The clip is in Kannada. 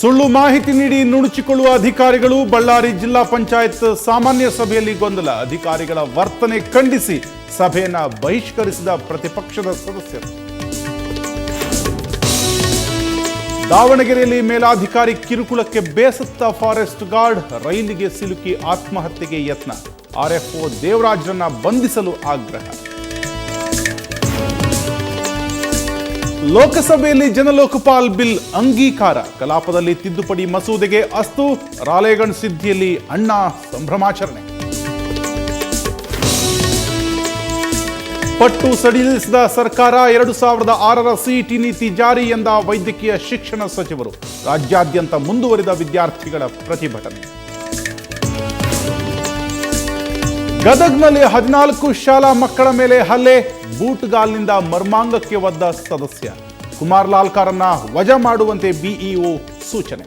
ಸುಳ್ಳು ಮಾಹಿತಿ ನೀಡಿ ನುಣುಚಿಕೊಳ್ಳುವ ಅಧಿಕಾರಿಗಳು. ಬಳ್ಳಾರಿ ಜಿಲ್ಲಾ ಪಂಚಾಯತ್ ಸಾಮಾನ್ಯ ಸಭೆಯಲ್ಲಿ ಗೊಂದಲ. ಅಧಿಕಾರಿಗಳ ವರ್ತನೆ ಖಂಡಿಸಿ ಸಭೆಯನ್ನ ಬಹಿಷ್ಕರಿಸಿದ ಪ್ರತಿಪಕ್ಷದ ಸದಸ್ಯರು. ದಾವಣಗೆರೆಯಲ್ಲಿ ಮೇಲಾಧಿಕಾರಿ ಕಿರುಕುಳಕ್ಕೆ ಬೇಸತ್ತ ಫಾರೆಸ್ಟ್ ಗಾರ್ಡ್. ರೈಲಿಗೆ ಸಿಲುಕಿ ಆತ್ಮಹತ್ಯೆಗೆ ಯತ್ನ. ಆರ್ಎಫ್ಒ ದೇವರಾಜ್ರನ್ನ ಬಂಧಿಸಲು ಆಗ್ರಹ. ಲೋಕಸಭೆಯಲ್ಲಿ ಜನಲೋಕಪಾಲ್ ಬಿಲ್ ಅಂಗೀಕಾರ. ಕಲಾಪದಲ್ಲಿ ತಿದ್ದುಪಡಿ ಮಸೂದೆಗೆ ಅಸ್ತು. ರಾಲೇಗಣ್ ಸಿದ್ಧಿಯಲ್ಲಿ ಅಣ್ಣಾ ಸಂಭ್ರಮಾಚರಣೆ. ಪಟ್ಟು ಸಡಿಲಿಸಿದ ಸರ್ಕಾರ. 2006ರ ಸಿಇಟಿ ನೀತಿ ಜಾರಿ ಎಂದ ವೈದ್ಯಕೀಯ ಶಿಕ್ಷಣ ಸಚಿವರು. ರಾಜ್ಯಾದ್ಯಂತ ಮುಂದುವರಿದ ವಿದ್ಯಾರ್ಥಿಗಳ ಪ್ರತಿಭಟನೆ. ಗದಗ್ನಲ್ಲಿ 14 ಶಾಲಾ ಮಕ್ಕಳ ಮೇಲೆ ಹಲ್ಲೆ. ಬೂಟ್ಗಾಲ್ನಿಂದ ಮರ್ಮಾಂಗಕ್ಕೆ ಒದ್ದ ಸದಸ್ಯ. ಕುಮಾರ್ ಲಾಲ್ಕಾರನ್ನ ವಜಾ ಮಾಡುವಂತೆ ಬಿಇಒ ಸೂಚನೆ.